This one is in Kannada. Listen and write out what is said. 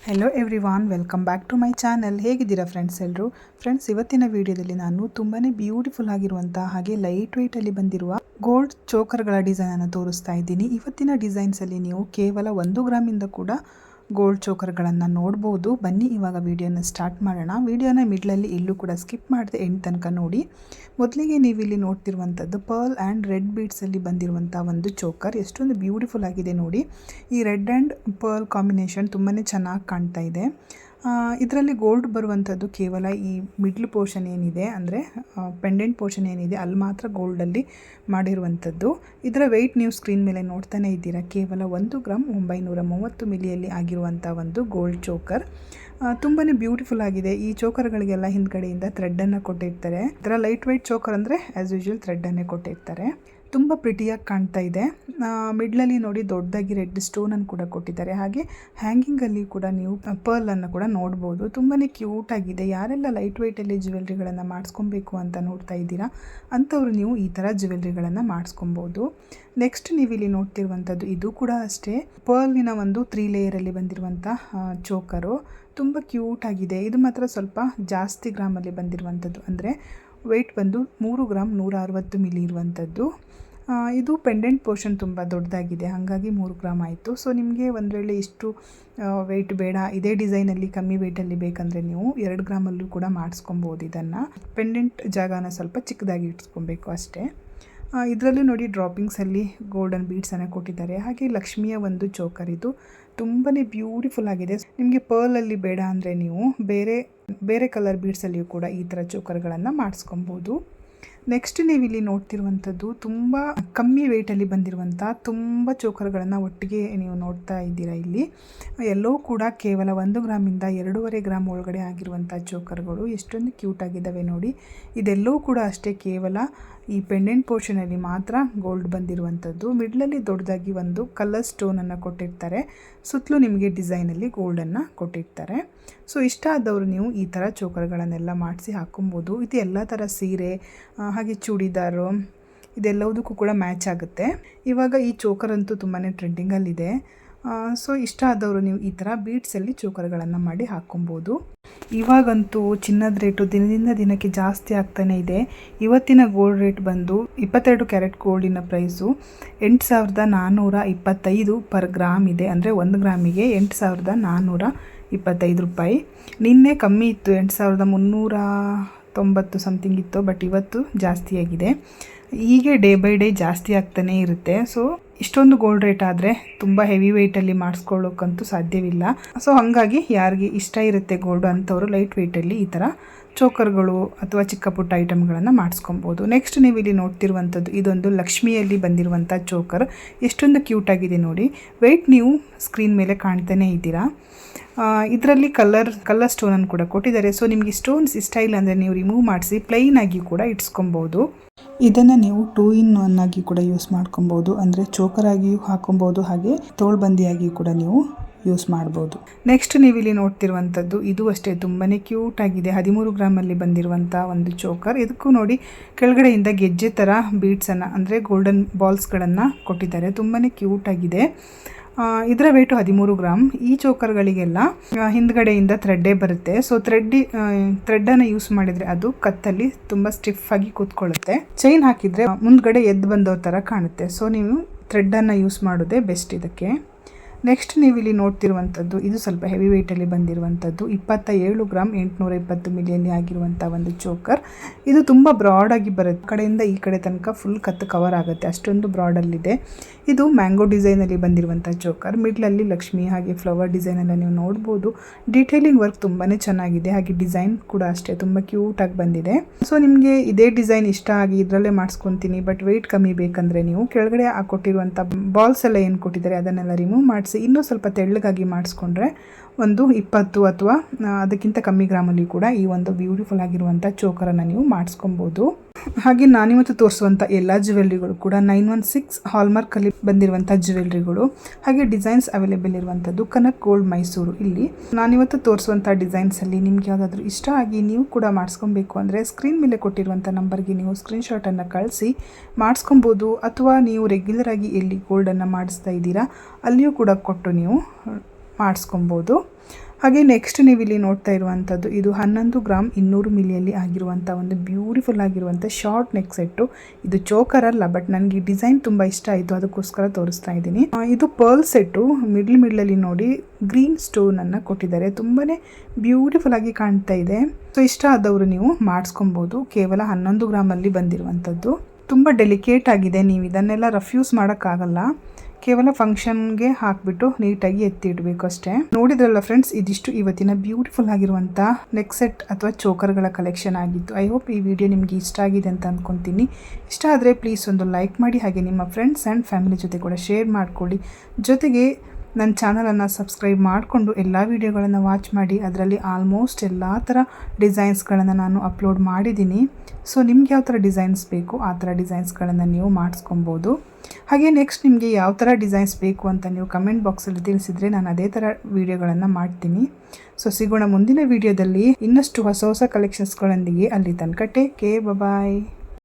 Hello everyone, welcome back to my channel. ಹೇಗಿದ್ದೀರಾ ಫ್ರೆಂಡ್ಸ್ ಎಲ್ಲರೂ? ಫ್ರೆಂಡ್ಸ್, ಇವತ್ತಿನ ವಿಡಿಯೋದಲ್ಲಿ ನಾನು ತುಂಬಾ ಬ್ಯೂಟಿಫುಲ್ ಆಗಿರುವಂಥ ಹಾಗೆ ಲೈಟ್ ವೆಯ್ಟಲ್ಲಿ ಬಂದಿರುವ ಗೋಲ್ಡ್ ಚೋಕರ್ಗಳ ಡಿಸೈನನ್ನು ತೋರಿಸ್ತಾ ಇದ್ದೀನಿ. ಇವತ್ತಿನ ಡಿಸೈನ್ಸಲ್ಲಿ ನೀವು ಕೇವಲ 1 ಗ್ರಾಮಿಂದ ಕೂಡ ಗೋಲ್ಡ್ ಚೋಕರ್ಗಳನ್ನು ನೋಡ್ಬೋದು. ಬನ್ನಿ ಇವಾಗ ವಿಡಿಯೋನ ಸ್ಟಾರ್ಟ್ ಮಾಡೋಣ. ವಿಡಿಯೋನ ಮಿಡ್ಲಲ್ಲಿ ಎಲ್ಲೂ ಕೂಡ ಸ್ಕಿಪ್ ಮಾಡದೆ ಎಂಡ್ ತನಕ ನೋಡಿ. ಮೊದಲಿಗೆ ನೀವು ಇಲ್ಲಿ ನೋಡ್ತಿರುವಂಥದ್ದು ಪರ್ಲ್ ಆ್ಯಂಡ್ ರೆಡ್ ಬೀಡ್ಸಲ್ಲಿ ಬಂದಿರುವಂಥ ಒಂದು ಚೋಕರ್. ಎಷ್ಟೊಂದು ಬ್ಯೂಟಿಫುಲ್ ಆಗಿದೆ ನೋಡಿ. ಈ ರೆಡ್ ಆ್ಯಂಡ್ ಪರ್ಲ್ ಕಾಂಬಿನೇಷನ್ ತುಂಬಾ ಚೆನ್ನಾಗಿ ಕಾಣ್ತಾ ಇದೆ. ಇದರಲ್ಲಿ ಗೋಲ್ಡ್ ಬರುವಂಥದ್ದು ಕೇವಲ ಈ ಮಿಡ್ಲ್ ಪೋರ್ಷನ್ ಏನಿದೆ, ಅಂದರೆ ಪೆಂಡೆಂಟ್ ಪೋರ್ಷನ್ ಏನಿದೆ ಅಲ್ಲಿ ಮಾತ್ರ ಗೋಲ್ಡಲ್ಲಿ ಮಾಡಿರುವಂಥದ್ದು. ಇದರ ವೆಯ್ಟ್ ನೀವು ಸ್ಕ್ರೀನ್ ಮೇಲೆ ನೋಡ್ತಾನೆ ಇದ್ದೀರಾ. ಕೇವಲ 1 ಗ್ರಾಮ್ 930 ಮಿಲಿಯಲ್ಲಿ ಆಗಿರುವಂಥ ಒಂದು ಗೋಲ್ಡ್ ಚೋಕರ್. ತುಂಬಾ ಬ್ಯೂಟಿಫುಲ್ ಆಗಿದೆ. ಈ ಚೋಕರ್ಗಳಿಗೆಲ್ಲ ಹಿಂದ್ಗಡೆಯಿಂದ ಥ್ರೆಡ್ಡನ್ನು ಕೊಟ್ಟಿರ್ತಾರೆ. ಇದರ ಲೈಟ್ ವೆಯ್ಟ್ ಚೋಕರ್ ಅಂದರೆ ಆ್ಯಸ್ ಯೂಶುವಲ್ ಥ್ರೆಡ್ಡನ್ನೇ ಕೊಟ್ಟಿರ್ತಾರೆ. ತುಂಬ ಪ್ರಿಟಿಯಾಗಿ ಕಾಣ್ತಾ ಇದೆ. ಮಿಡ್ಲಲ್ಲಿ ನೋಡಿ ದೊಡ್ಡದಾಗಿ ರೆಡ್ ಸ್ಟೋನನ್ನು ಕೂಡ ಕೊಟ್ಟಿದ್ದಾರೆ. ಹಾಗೆ ಹ್ಯಾಂಗಿಂಗಲ್ಲಿ ಕೂಡ ನೀವು ಪರ್ಲನ್ನು ಕೂಡ ನೋಡ್ಬೋದು. ತುಂಬಾ ಕ್ಯೂಟ್ ಆಗಿದೆ. ಯಾರೆಲ್ಲ ಲೈಟ್ ವೆಯ್ಟಲ್ಲಿ ಜ್ಯುವೆಲ್ರಿಗಳನ್ನು ಮಾಡಿಸ್ಕೊಬೇಕು ಅಂತ ನೋಡ್ತಾ ಇದ್ದೀರಾ ಅಂಥವ್ರು ನೀವು ಈ ಥರ ಜ್ಯುವೆಲ್ರಿಗಳನ್ನು ಮಾಡಿಸ್ಕೊಬೋದು. ನೆಕ್ಸ್ಟ್ ನೀವು ಇಲ್ಲಿ ನೋಡ್ತಿರುವಂಥದ್ದು ಇದು ಕೂಡ ಅಷ್ಟೇ ಪರ್ಲಿನ ಒಂದು 3 ಲೇಯರಲ್ಲಿ ಬಂದಿರುವಂಥ ಚೋಕರು. ತುಂಬ ಕ್ಯೂಟ್ ಆಗಿದೆ. ಇದು ಮಾತ್ರ ಸ್ವಲ್ಪ ಜಾಸ್ತಿ ಗ್ರಾಮಲ್ಲಿ ಬಂದಿರುವಂಥದ್ದು, ಅಂದರೆ ವೆಯ್ಟ್ ಬಂದು 3 ಗ್ರಾಮ್ 160 ಮಿಲಿ ಇರುವಂಥದ್ದು. ಇದು ಪೆಂಡೆಂಟ್ ಪೋರ್ಷನ್ ತುಂಬ ದೊಡ್ಡದಾಗಿದೆ, ಹಾಗಾಗಿ 3 ಗ್ರಾಮ್ ಆಯಿತು. ಸೊ ನಿಮಗೆ ಒಂದು ವೇಳೆ ಇಷ್ಟು ವೆಯ್ಟ್ ಬೇಡ, ಇದೇ ಡಿಸೈನಲ್ಲಿ ಕಮ್ಮಿ ವೆಯ್ಟಲ್ಲಿ ಬೇಕಂದರೆ ನೀವು 2 ಗ್ರಾಮಲ್ಲೂ ಕೂಡ ಮಾಡಿಸ್ಕೊಬೋದು. ಇದನ್ನು ಪೆಂಡೆಂಟ್ ಜಾಗನ ಸ್ವಲ್ಪ ಚಿಕ್ಕದಾಗಿ ಇಟ್ಸ್ಕೊಬೇಕು ಅಷ್ಟೇ. ಇದರಲ್ಲೂ ನೋಡಿ ಡ್ರಾಪಿಂಗ್ಸಲ್ಲಿ ಗೋಲ್ಡನ್ ಬೀಡ್ಸನ್ನು ಕೊಟ್ಟಿದ್ದಾರೆ. ಹಾಗೆ ಲಕ್ಷ್ಮಿಯ ಒಂದು ಚೋಕರ್. ಇದು ತುಂಬಾ ಬ್ಯೂಟಿಫುಲ್ ಆಗಿದೆ. ನಿಮಗೆ ಪರ್ಲಲ್ಲಿ ಬೇಡ ಅಂದರೆ ನೀವು ಬೇರೆ ಕಲರ್ ಬೀಡ್ಸಲ್ಲಿಯೂ ಕೂಡ ಈ ಥರ ಚೋಕರ್ಗಳನ್ನು ಮಾಡಿಸ್ಕೊಬೋದು. ನೆಕ್ಸ್ಟ್ ನೀವು ಇಲ್ಲಿ ನೋಡ್ತಿರುವಂಥದ್ದು ತುಂಬ ಕಮ್ಮಿ ವೆಯ್ಟಲ್ಲಿ ಬಂದಿರುವಂಥ ತುಂಬ ಚೋಕರ್ಗಳನ್ನು ಒಟ್ಟಿಗೆ ನೀವು ನೋಡ್ತಾ ಇದ್ದೀರಾ. ಇಲ್ಲಿ ಎಲ್ಲವೂ ಕೂಡ ಕೇವಲ 1 ಗ್ರಾಮಿಂದ 2.5 ಗ್ರಾಮ್ ಒಳಗಡೆ ಆಗಿರುವಂಥ ಚೋಕರ್ಗಳು. ಎಷ್ಟೊಂದು ಕ್ಯೂಟ್ ಆಗಿದ್ದಾವೆ ನೋಡಿ. ಇದೆಲ್ಲವೂ ಕೂಡ ಅಷ್ಟೇ ಕೇವಲ ಈ ಪೆಂಡೆಂಟ್ ಪೋರ್ಷನಲ್ಲಿ ಮಾತ್ರ ಗೋಲ್ಡ್ ಬಂದಿರುವಂಥದ್ದು. ಮಿಡ್ಲಲ್ಲಿ ದೊಡ್ಡದಾಗಿ ಒಂದು ಕಲರ್ ಸ್ಟೋನನ್ನು ಕೊಟ್ಟಿರ್ತಾರೆ. ಸುತ್ತಲೂ ನಿಮಗೆ ಡಿಸೈನಲ್ಲಿ ಗೋಲ್ಡನ್ನು ಕೊಟ್ಟಿರ್ತಾರೆ. ಸೊ ಇಷ್ಟ ಆದವರು ನೀವು ಈ ಥರ ಚೋಕರ್ಗಳನ್ನೆಲ್ಲ ಮಾಡಿಸಿ ಹಾಕೊಬೋದು. ಇದು ಎಲ್ಲ ಥರ ಸೀರೆ ಹಾಗೆ ಚೂಡಿದಾರು ಇದೆಲ್ಲದಕ್ಕೂ ಕೂಡ ಮ್ಯಾಚ್ ಆಗುತ್ತೆ. ಇವಾಗ ಈ ಚೋಕರ್ ಅಂತೂ ತುಂಬಾ ಟ್ರೆಂಡಿಂಗಲ್ಲಿದೆ. ಸೊ ಇಷ್ಟ ಆದವರು ನೀವು ಈ ಥರ ಬೀಡ್ಸಲ್ಲಿ ಚೋಕರ್ಗಳನ್ನು ಮಾಡಿ ಹಾಕ್ಕೊಬೋದು. ಇವಾಗಂತೂ ಚಿನ್ನದ ರೇಟು ದಿನದಿಂದ ದಿನಕ್ಕೆ ಜಾಸ್ತಿ ಆಗ್ತಾನೇ ಇದೆ. ಇವತ್ತಿನ ಗೋಲ್ಡ್ ರೇಟ್ ಬಂದು 22 ಕ್ಯಾರೆಟ್ ಗೋಲ್ಡಿನ ಪ್ರೈಸು 8,425 ಪರ್ ಗ್ರಾಮ್ ಇದೆ. ಅಂದರೆ 1 ಗ್ರಾಮಿಗೆ 8,425 ರೂಪಾಯಿ. ನಿನ್ನೆ ಕಮ್ಮಿ ಇತ್ತು, 8,390 ಸಮಥಿಂಗ್ ಇತ್ತು. ಬಟ್ ಇವತ್ತು ಜಾಸ್ತಿಯಾಗಿದೆ. ಹೀಗೆ ಡೇ ಬೈ ಡೇ ಜಾಸ್ತಿ ಆಗ್ತಾನೇ ಇರುತ್ತೆ. ಸೊ ಇಷ್ಟೊಂದು ಗೋಲ್ಡ್ ರೇಟ್ ಆದರೆ ತುಂಬ ಹೆವಿ ವೆಯ್ಟಲ್ಲಿ ಮಾಡಿಸ್ಕೊಳ್ಳೋಕ್ಕಂತೂ ಸಾಧ್ಯವಿಲ್ಲ. ಸೊ ಹಾಗಾಗಿ ಯಾರಿಗೆ ಇಷ್ಟ ಇರುತ್ತೆ ಗೋಲ್ಡ್ ಅಂಥವರು ಲೈಟ್ ವೆಯ್ಟಲ್ಲಿ ಈ ಥರ ಚೋಕರ್ಗಳು ಅಥವಾ ಚಿಕ್ಕ ಪುಟ್ಟ ಐಟಮ್ಗಳನ್ನು ಮಾಡಿಸ್ಕೊಬೋದು. ನೆಕ್ಸ್ಟ್ ನೀವು ಇಲ್ಲಿ ನೋಡ್ತಿರುವಂಥದ್ದು ಇದೊಂದು ಲಕ್ಷ್ಮಿಯಲ್ಲಿ ಬಂದಿರುವಂಥ ಚೋಕರ್. ಎಷ್ಟೊಂದು ಕ್ಯೂಟ್ ಆಗಿದೆ ನೋಡಿ. ವೆಯ್ಟ್ ನೀವು ಸ್ಕ್ರೀನ್ ಮೇಲೆ ಕಾಣ್ತಾನೇ ಇದ್ದೀರಾ. ಇದರಲ್ಲಿ ಕಲರ್ ಸ್ಟೋನನ್ನು ಕೂಡ ಕೊಟ್ಟಿದ್ದಾರೆ. ಸೊ ನಿಮಗೆ ಸ್ಟೋನ್ಸ್ ಇಷ್ಟ ಇಲ್ಲ ಅಂದರೆ ನೀವು ರಿಮೂವ್ ಮಾಡಿಸಿ ಪ್ಲೈನ್ ಆಗಿ ಕೂಡ ಇಟ್ಸ್ಕೊಬೋದು. ಇದನ್ನು ನೀವು 2 in 1 ಆಗಿ ಕೂಡ ಯೂಸ್ ಮಾಡ್ಕೊಬೋದು. ಅಂದರೆ ಚೋಕರ್ ಆಗಿಯೂ ಹಾಕೊಬೋದು, ಹಾಗೆ ತೋಳ್ಬಂದಿಯಾಗಿ ಕೂಡ ನೀವು ಯೂಸ್ ಮಾಡ್ಬೋದು. ನೆಕ್ಸ್ಟ್ ನೀವು ಇಲ್ಲಿ ನೋಡ್ತಿರುವಂಥದ್ದು ಇದು ಅಷ್ಟೇ ತುಂಬಾ ಕ್ಯೂಟ್ ಆಗಿದೆ. 13 ಗ್ರಾಮಲ್ಲಿ ಬಂದಿರುವಂಥ ಒಂದು ಚೋಕರ್. ಇದಕ್ಕೂ ನೋಡಿ ಕೆಳಗಡೆಯಿಂದ ಗೆಜ್ಜೆ ಥರ ಬೀಡ್ಸನ್ನು, ಅಂದರೆ ಗೋಲ್ಡನ್ ಬಾಲ್ಸ್ಗಳನ್ನು ಕೊಟ್ಟಿದ್ದಾರೆ. ತುಂಬಾ ಕ್ಯೂಟ್ ಆಗಿದೆ. ಇದರ ವೆಯ್ಟು 13 ಗ್ರಾಮ್. ಈ ಚೋಕರ್ಗಳಿಗೆಲ್ಲ ಹಿಂದ್ಗಡೆಯಿಂದ ಥ್ರೆಡ್ಡೇ ಬರುತ್ತೆ. ಸೊ ಥ್ರೆಡ್ಡನ್ನು ಯೂಸ್ ಮಾಡಿದರೆ ಅದು ಕತ್ತಲ್ಲಿ ತುಂಬ ಸ್ಟಿಫಾಗಿ ಕೂತ್ಕೊಳ್ಳುತ್ತೆ. ಚೈನ್ ಹಾಕಿದರೆ ಮುಂದ್ಗಡೆ ಎದ್ದು ಬಂದವ್ರ ಥರ ಕಾಣುತ್ತೆ. ಸೊ ನೀವು ಥ್ರೆಡ್ಡನ್ನು ಯೂಸ್ ಮಾಡೋದೇ ಬೆಸ್ಟ್ ಇದಕ್ಕೆ. ನೆಕ್ಸ್ಟ್ ನೀವು ಇಲ್ಲಿ ನೋಡ್ತಿರುವಂಥದ್ದು ಇದು ಸ್ವಲ್ಪ ಹೆವಿ ವೆಯ್ಟಲ್ಲಿ ಬಂದಿರುವಂಥದ್ದು 27 ಗ್ರಾಮ್ 820 ಮಿಲಿಯಲ್ಲಿ ಆಗಿರುವಂಥ ಒಂದು ಚೋಕರ್. ಇದು ತುಂಬ ಬ್ರಾಡಾಗಿ ಬರುತ್ತೆ. ಕಡೆಯಿಂದ ಈ ಕಡೆ ತನಕ ಫುಲ್ ಕತ್ತು ಕವರ್ ಆಗುತ್ತೆ, ಅಷ್ಟೊಂದು ಬ್ರಾಡಲ್ಲಿದೆ. ಇದು ಮ್ಯಾಂಗೋ ಡಿಸೈನಲ್ಲಿ ಬಂದಿರುವಂಥ ಚೋಕರ್. ಮಿಡ್ಲಲ್ಲಿ ಲಕ್ಷ್ಮಿ ಹಾಗೆ ಫ್ಲವರ್ ಡಿಸೈನೆಲ್ಲ ನೀವು ನೋಡ್ಬೋದು. ಡೀಟೇಲಿಂಗ್ ವರ್ಕ್ ತುಂಬಾ ಚೆನ್ನಾಗಿದೆ. ಹಾಗೆ ಡಿಸೈನ್ ಕೂಡ ಅಷ್ಟೇ ತುಂಬ ಕ್ಯೂಟಾಗಿ ಬಂದಿದೆ. ಸೊ ನಿಮಗೆ ಇದೇ ಡಿಸೈನ್ ಇಷ್ಟ ಆಗಿ ಇದರಲ್ಲೇ ಮಾಡಿಸ್ಕೊತೀನಿ ಬಟ್ ವೆಯ್ಟ್ ಕಮ್ಮಿ ಬೇಕಂದರೆ ನೀವು ಕೆಳಗಡೆ ಕೊಟ್ಟಿರುವಂಥ ಬಾಲ್ಸ್ ಎಲ್ಲ ಏನು ಕೊಟ್ಟಿದ್ದಾರೆ ಅದನ್ನೆಲ್ಲ ರಿಮೂವ್ ಮಾಡಿ ಇನ್ನೂ ಸ್ವಲ್ಪ ತೆಳ್ಳಗಾಗಿ ಮಾಡಿಸ್ಕೊಂಡ್ರೆ ಒಂದು 20 ಅಥವಾ ಅದಕ್ಕಿಂತ ಕಮ್ಮಿ ಗ್ರಾಮಲ್ಲಿ ಕೂಡ ಈ ಒಂದು ಬ್ಯೂಟಿಫುಲ್ ಆಗಿರುವಂಥ ಚೋಕರನ್ನು ನೀವು ಮಾಡಿಸ್ಕೊಬೋದು. ಹಾಗೆ ನಾನಿವತ್ತು ತೋರಿಸುವಂಥ ಎಲ್ಲ ಜ್ಯುವೆಲ್ರಿಗಳು ಕೂಡ 916 ಹಾಲ್ಮಾರ್ಕಲ್ಲಿ ಬಂದಿರುವಂಥ ಜ್ಯುವೆಲ್ರಿಗಳು. ಹಾಗೆ ಡಿಸೈನ್ಸ್ ಅವೈಲೇಬಲ್ ಇರುವಂಥದ್ದು ಕನಕ್ ಗೋಲ್ಡ್ ಮೈಸೂರು. ಇಲ್ಲಿ ನಾನಿವತ್ತು ತೋರಿಸುವಂಥ ಡಿಸೈನ್ಸಲ್ಲಿ ನಿಮ್ಗೆ ಯಾವುದಾದ್ರೂ ಇಷ್ಟ ಆಗಿ ನೀವು ಕೂಡ ಮಾಡಿಸ್ಕೊಬೇಕು ಅಂದರೆ ಸ್ಕ್ರೀನ್ ಮೇಲೆ ಕೊಟ್ಟಿರುವಂಥ ನಂಬರ್ಗೆ ನೀವು ಸ್ಕ್ರೀನ್ಶಾಟನ್ನು ಕಳಿಸಿ ಮಾಡಿಸ್ಕೊಬೋದು. ಅಥವಾ ನೀವು ರೆಗ್ಯುಲರ್ ಆಗಿ ಎಲ್ಲಿ ಗೋಲ್ಡನ್ನು ಮಾಡಿಸ್ತಾ ಇದ್ದೀರಾ ಅಲ್ಲಿಯೂ ಕೂಡ ಕೊಟ್ಟು ನೀವು ಮಾಡಿಸ್ಕೊಬೋದು. ಹಾಗೆ ನೆಕ್ಸ್ಟ್ ನೀವು ಇಲ್ಲಿ ನೋಡ್ತಾ ಇರುವಂಥದ್ದು ಇದು 11 ಗ್ರಾಮ್ 200 ಮಿಲಿಯಲ್ಲಿ ಆಗಿರುವಂಥ ಒಂದು ಬ್ಯೂಟಿಫುಲ್ ಆಗಿರುವಂಥ ಶಾರ್ಟ್ ನೆಕ್ ಸೆಟ್ಟು. ಇದು ಚೋಕರ್ ಅಲ್ಲ, ಬಟ್ ನನಗೆ ಈ ಡಿಸೈನ್ ತುಂಬ ಇಷ್ಟ ಆಯಿತು, ಅದಕ್ಕೋಸ್ಕರ ತೋರಿಸ್ತಾ ಇದ್ದೀನಿ. ಇದು ಪರ್ಲ್ ಸೆಟ್ಟು. ಮಿಡ್ಲಲ್ಲಿ ನೋಡಿ ಗ್ರೀನ್ ಸ್ಟೋನ್ ಅನ್ನು ಕೊಟ್ಟಿದ್ದಾರೆ. ತುಂಬಾ ಬ್ಯೂಟಿಫುಲ್ ಆಗಿ ಕಾಣ್ತಾ ಇದೆ. ಸೊ ಇಷ್ಟ ಆದವರು ನೀವು ಮಾಡಿಸ್ಕೊಬೋದು. ಕೇವಲ 11 ಗ್ರಾಮಲ್ಲಿ ಬಂದಿರುವಂಥದ್ದು. ತುಂಬ ಡೆಲಿಕೇಟ್ ಆಗಿದೆ, ನೀವು ಇದನ್ನೆಲ್ಲ ರಫ್ಯೂಸ್ ಮಾಡೋಕ್ಕಾಗಲ್ಲ. ಕೇವಲ ಫಂಕ್ಷನ್ಗೆ ಹಾಕಿಬಿಟ್ಟು ನೀಟಾಗಿ ಎತ್ತಿ ಇಡಬೇಕು ಅಷ್ಟೇ. ನೋಡಿದ್ರಲ್ಲ ಫ್ರೆಂಡ್ಸ್, ಇದಿಷ್ಟು ಇವತ್ತಿನ ಬ್ಯೂಟಿಫುಲ್ ಆಗಿರುವಂಥ ನೆಕ್ ಸೆಟ್ ಅಥವಾ ಚೋಕರ್ಗಳ ಕಲೆಕ್ಷನ್ ಆಗಿತ್ತು. ಐ ಹೋಪ್ ಈ ವಿಡಿಯೋ ನಿಮಗೆ ಇಷ್ಟ ಆಗಿದೆ ಅಂತ ಅಂದ್ಕೊತೀನಿ. ಇಷ್ಟ ಆದರೆ ಪ್ಲೀಸ್ ಒಂದು ಲೈಕ್ ಮಾಡಿ, ಹಾಗೆ ನಿಮ್ಮ ಫ್ರೆಂಡ್ಸ್ ಆ್ಯಂಡ್ ಫ್ಯಾಮಿಲಿ ಜೊತೆ ಕೂಡ ಶೇರ್ ಮಾಡ್ಕೊಳ್ಳಿ. ಜೊತೆಗೆ ನನ್ನ ಚಾನಲನ್ನು ಸಬ್ಸ್ಕ್ರೈಬ್ ಮಾಡಿಕೊಂಡು ಎಲ್ಲ ವೀಡಿಯೋಗಳನ್ನು ವಾಚ್ ಮಾಡಿ. ಅದರಲ್ಲಿ ಆಲ್ಮೋಸ್ಟ್ ಎಲ್ಲ ಥರ ಡಿಸೈನ್ಸ್ಗಳನ್ನು ನಾನು ಅಪ್ಲೋಡ್ ಮಾಡಿದ್ದೀನಿ. ಸೊ ನಿಮ್ಗೆ ಯಾವ ಥರ ಡಿಸೈನ್ಸ್ ಬೇಕು ಆ ಥರ ಡಿಸೈನ್ಸ್ಗಳನ್ನು ನೀವು ಮಾಡಿಸ್ಕೊಬೋದು. ಹಾಗೆ ನೆಕ್ಸ್ಟ್ ನಿಮಗೆ ಯಾವ ಥರ ಡಿಸೈನ್ಸ್ ಬೇಕು ಅಂತ ನೀವು ಕಮೆಂಟ್ ಬಾಕ್ಸಲ್ಲಿ ತಿಳಿಸಿದರೆ ನಾನು ಅದೇ ಥರ ವೀಡಿಯೋಗಳನ್ನು ಮಾಡ್ತೀನಿ. ಸೊ ಸಿಗೋಣ ಮುಂದಿನ ವೀಡಿಯೋದಲ್ಲಿ ಇನ್ನಷ್ಟು ಹೊಸ ಕಲೆಕ್ಷನ್ಸ್ಗಳೊಂದಿಗೆ. ಅಲ್ಲಿ ತನಕ ಟೇಕ್ ಕೇರ್, ಬಾಯ್.